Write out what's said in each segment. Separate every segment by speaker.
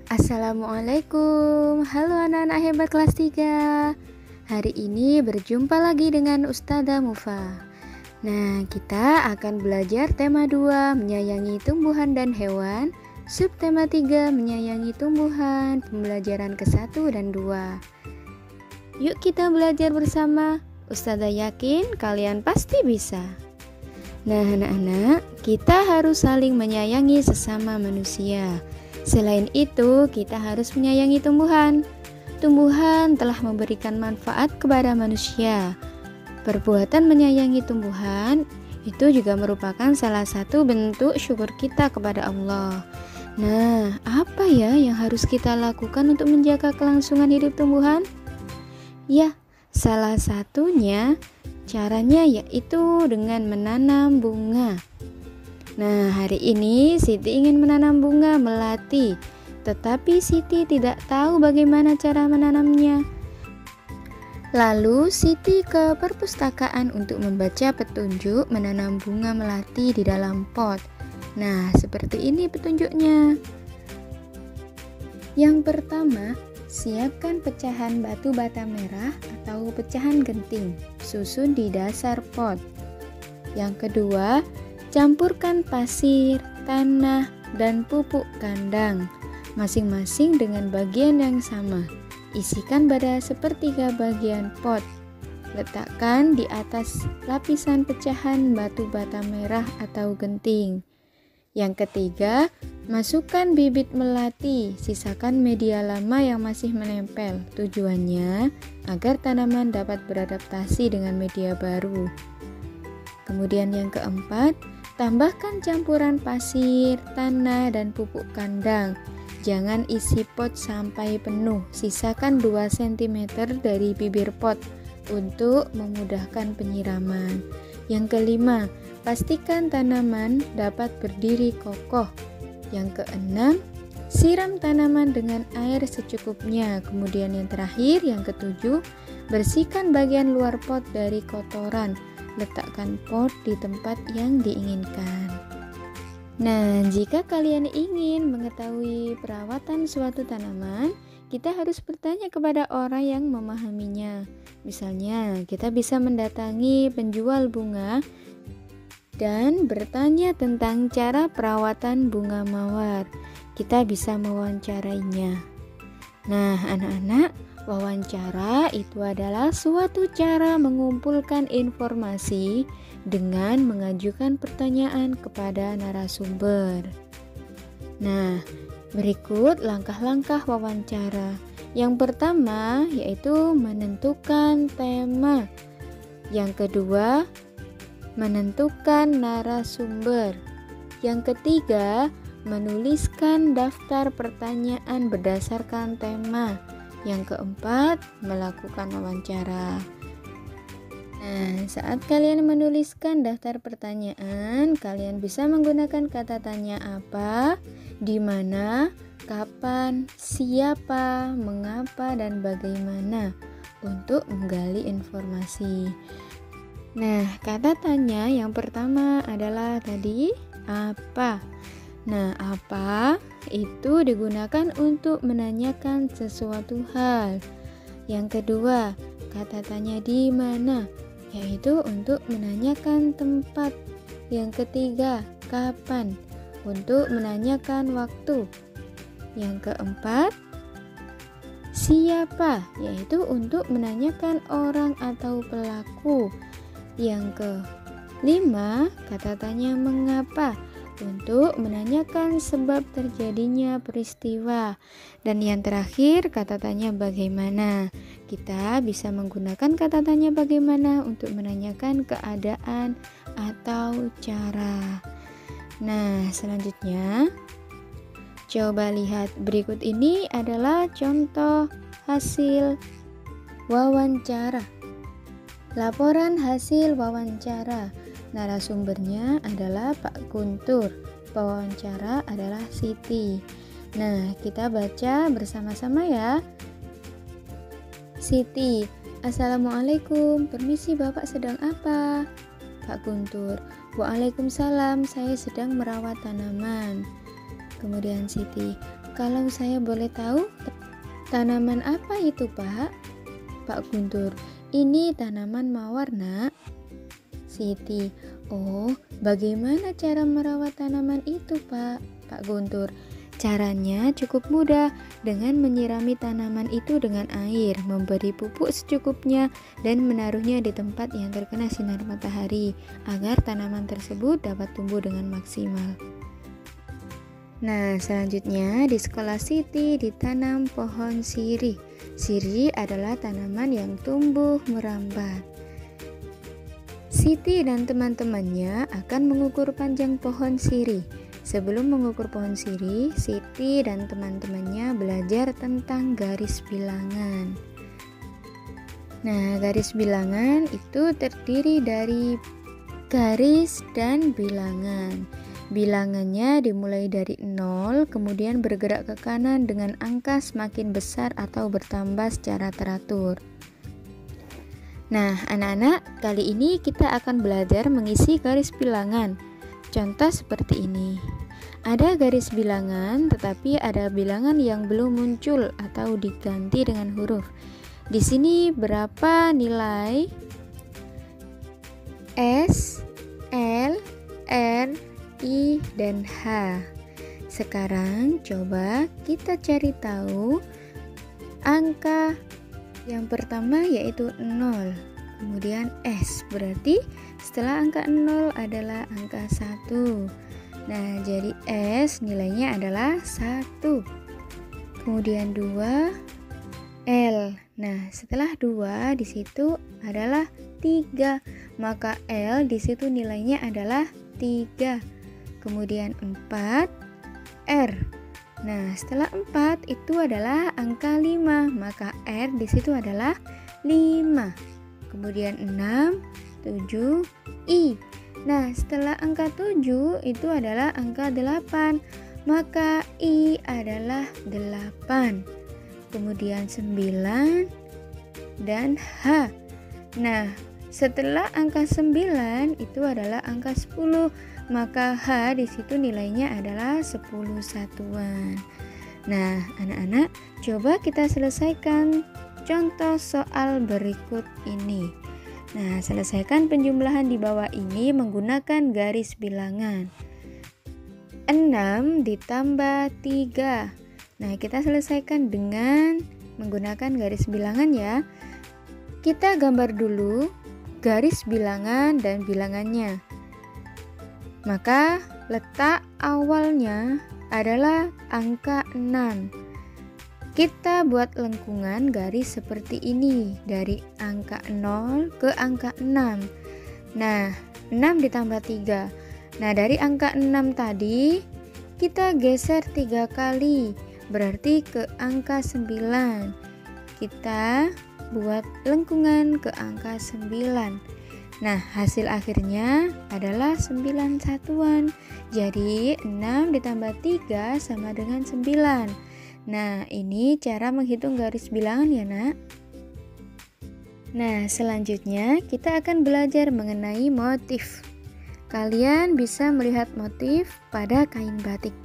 Speaker 1: Assalamualaikum, halo anak-anak hebat kelas 3. Hari ini berjumpa lagi dengan Ustazah Mufa. Nah, kita akan belajar tema 2, menyayangi tumbuhan dan hewan. Subtema 3, menyayangi tumbuhan, pembelajaran ke-1 dan 2. Yuk kita belajar bersama. Ustazah yakin kalian pasti bisa. Nah, anak-anak, kita harus saling menyayangi sesama manusia. Selain itu, kita harus menyayangi tumbuhan. Tumbuhan telah memberikan manfaat kepada manusia. Perbuatan menyayangi tumbuhan itu juga merupakan salah satu bentuk syukur kita kepada Allah. Nah, apa ya yang harus kita lakukan untuk menjaga kelangsungan hidup tumbuhan? Ya, salah satunya caranya yaitu dengan menanam bunga. Nah, hari ini Siti ingin menanam bunga melati, tetapi Siti tidak tahu bagaimana cara menanamnya. Lalu Siti ke perpustakaan untuk membaca petunjuk menanam bunga melati di dalam pot. Nah, seperti ini petunjuknya. Yang pertama, siapkan pecahan batu bata merah atau pecahan genting, susun di dasar pot. Yang kedua, campurkan pasir, tanah, dan pupuk kandang, masing-masing dengan bagian yang sama. Isikan pada sepertiga bagian pot. Letakkan di atas lapisan pecahan batu bata merah atau genting. Yang ketiga, masukkan bibit melati, sisakan media lama yang masih menempel. Tujuannya agar tanaman dapat beradaptasi dengan media baru. Kemudian yang keempat, tambahkan campuran pasir, tanah, dan pupuk kandang. Jangan isi pot sampai penuh, sisakan 2 cm dari bibir pot untuk memudahkan penyiraman. Yang kelima, pastikan tanaman dapat berdiri kokoh. Yang keenam, siram tanaman dengan air secukupnya. Kemudian yang terakhir, yang ketujuh, bersihkan bagian luar pot dari kotoran. Letakkan pot di tempat yang diinginkan. Nah, jika kalian ingin mengetahui perawatan suatu tanaman, kita harus bertanya kepada orang yang memahaminya. Misalnya, kita bisa mendatangi penjual bunga dan bertanya tentang cara perawatan bunga mawar. Kita bisa mewawancarainya. Nah, anak-anak, wawancara itu adalah suatu cara mengumpulkan informasi dengan mengajukan pertanyaan kepada narasumber. Nah, berikut langkah-langkah wawancara. Yang pertama yaitu menentukan tema. Yang kedua, menentukan narasumber. Yang ketiga, menuliskan daftar pertanyaan berdasarkan tema. Yang keempat, melakukan wawancara. Nah, saat kalian menuliskan daftar pertanyaan, kalian bisa menggunakan kata tanya apa, di mana, kapan, siapa, mengapa, dan bagaimana untuk menggali informasi. Nah, kata tanya yang pertama adalah tadi apa. Nah, apa itu digunakan untuk menanyakan sesuatu hal. Yang kedua, kata tanya di mana, yaitu untuk menanyakan tempat. Yang ketiga, kapan, untuk menanyakan waktu. Yang keempat, siapa, yaitu untuk menanyakan orang atau pelaku. Yang kelima, kata tanya mengapa, untuk menanyakan sebab terjadinya peristiwa. Dan yang terakhir, kata tanya bagaimana. Kita bisa menggunakan kata tanya bagaimana untuk menanyakan keadaan atau cara. Nah, selanjutnya coba lihat berikut ini adalah contoh hasil wawancara. Laporan hasil wawancara. Narasumbernya adalah Pak Guntur. Pewawancara adalah Siti. Nah, kita baca bersama-sama ya. Siti, Assalamualaikum, permisi Bapak sedang apa? Pak Guntur, Waalaikumsalam, saya sedang merawat tanaman. Kemudian Siti, Kalau saya boleh tahu, tanaman apa itu, Pak? Pak Guntur, ini tanaman mawar, Nak. Siti, oh, bagaimana cara merawat tanaman itu, Pak? Pak Guntur, caranya cukup mudah, dengan menyirami tanaman itu dengan air, memberi pupuk secukupnya, dan menaruhnya di tempat yang terkena sinar matahari, agar tanaman tersebut dapat tumbuh dengan maksimal. Nah, selanjutnya di sekolah Siti ditanam pohon sirih. Sirih adalah tanaman yang tumbuh merambat. Siti dan teman-temannya akan mengukur panjang pohon sirih. Sebelum mengukur pohon sirih, Siti dan teman-temannya belajar tentang garis bilangan. Nah, garis bilangan itu terdiri dari garis dan bilangan. Bilangannya dimulai dari 0, kemudian bergerak ke kanan dengan angka semakin besar atau bertambah secara teratur. Nah, anak-anak, kali ini kita akan belajar mengisi garis bilangan. Contoh seperti ini. Ada garis bilangan, tetapi ada bilangan yang belum muncul atau diganti dengan huruf. Di sini berapa nilai S, L, R, I, dan H? Sekarang coba kita cari tahu angka yang pertama, yaitu 0. Kemudian S, berarti setelah angka 0 adalah angka 1. Nah, jadi S nilainya adalah 1. Kemudian 2, L. Nah, setelah 2 di situ adalah 3. Maka L di situ nilainya adalah 3. Kemudian 4, R. Nah, setelah 4 itu adalah angka 5, maka R di situ adalah 5. Kemudian 6, 7, I. Nah, setelah angka 7 itu adalah angka 8, maka I adalah 8. Kemudian 9 dan H. Nah, setelah angka 9 itu adalah angka 10, maka H di situ nilainya adalah 10 satuan. Nah, anak-anak, coba kita selesaikan contoh soal berikut ini. Nah, selesaikan penjumlahan di bawah ini menggunakan garis bilangan. 6 ditambah 3. Nah, kita selesaikan dengan menggunakan garis bilangan ya. Kita gambar dulu garis bilangan dan bilangannya. Maka letak awalnya adalah angka 6. Kita buat lengkungan garis seperti ini dari angka 0 ke angka 6. Nah, 6 ditambah 3. Nah, dari angka 6 tadi kita geser 3 kali, berarti ke angka 9. Kita buat lengkungan ke angka 9. Nah, hasil akhirnya adalah 9 satuan. Jadi 6 ditambah 3 sama dengan 9. Nah, ini cara menghitung garis bilangan ya, Nak. Nah, selanjutnya kita akan belajar mengenai motif. Kalian bisa melihat motif pada kain batik.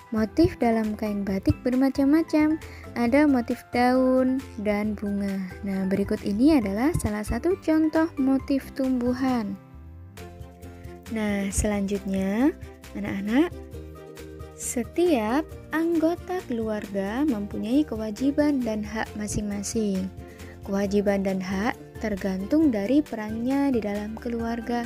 Speaker 1: Motif dalam kain batik bermacam-macam. Ada motif daun dan bunga. Nah, berikut ini adalah salah satu contoh motif tumbuhan. Nah, selanjutnya, anak-anak, setiap anggota keluarga mempunyai kewajiban dan hak masing-masing. Kewajiban dan hak tergantung dari perannya di dalam keluarga.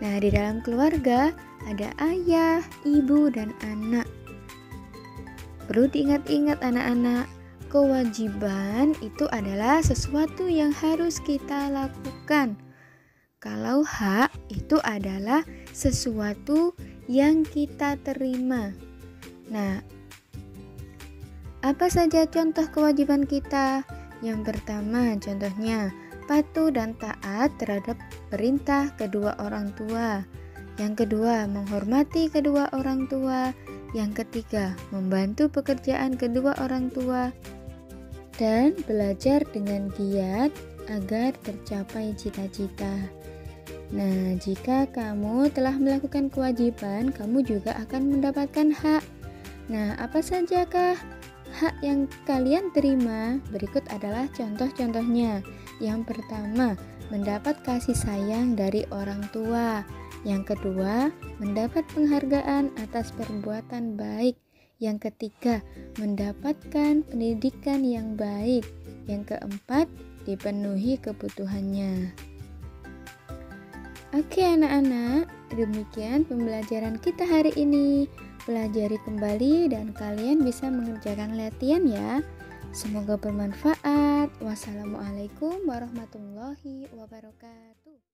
Speaker 1: Nah, di dalam keluarga ada ayah, ibu, dan anak. Perlu diingat-ingat anak-anak, kewajiban itu adalah sesuatu yang harus kita lakukan. Kalau hak itu adalah sesuatu yang kita terima. Nah, apa saja contoh kewajiban kita? Yang pertama, contohnya patuh dan taat terhadap perintah kedua orang tua. Yang kedua, menghormati kedua orang tua. Yang ketiga, membantu pekerjaan kedua orang tua. Dan belajar dengan giat agar tercapai cita-cita. Nah, jika kamu telah melakukan kewajiban, kamu juga akan mendapatkan hak. Nah, apa sajakah hak yang kalian terima? Berikut adalah contoh-contohnya. Yang pertama, mendapat kasih sayang dari orang tua. Yang kedua, mendapat penghargaan atas perbuatan baik. Yang ketiga, mendapatkan pendidikan yang baik. Yang keempat, dipenuhi kebutuhannya. Oke anak-anak, demikian pembelajaran kita hari ini. Pelajari kembali dan kalian bisa mengerjakan latihan ya. Semoga bermanfaat. Wassalamualaikum warahmatullahi wabarakatuh.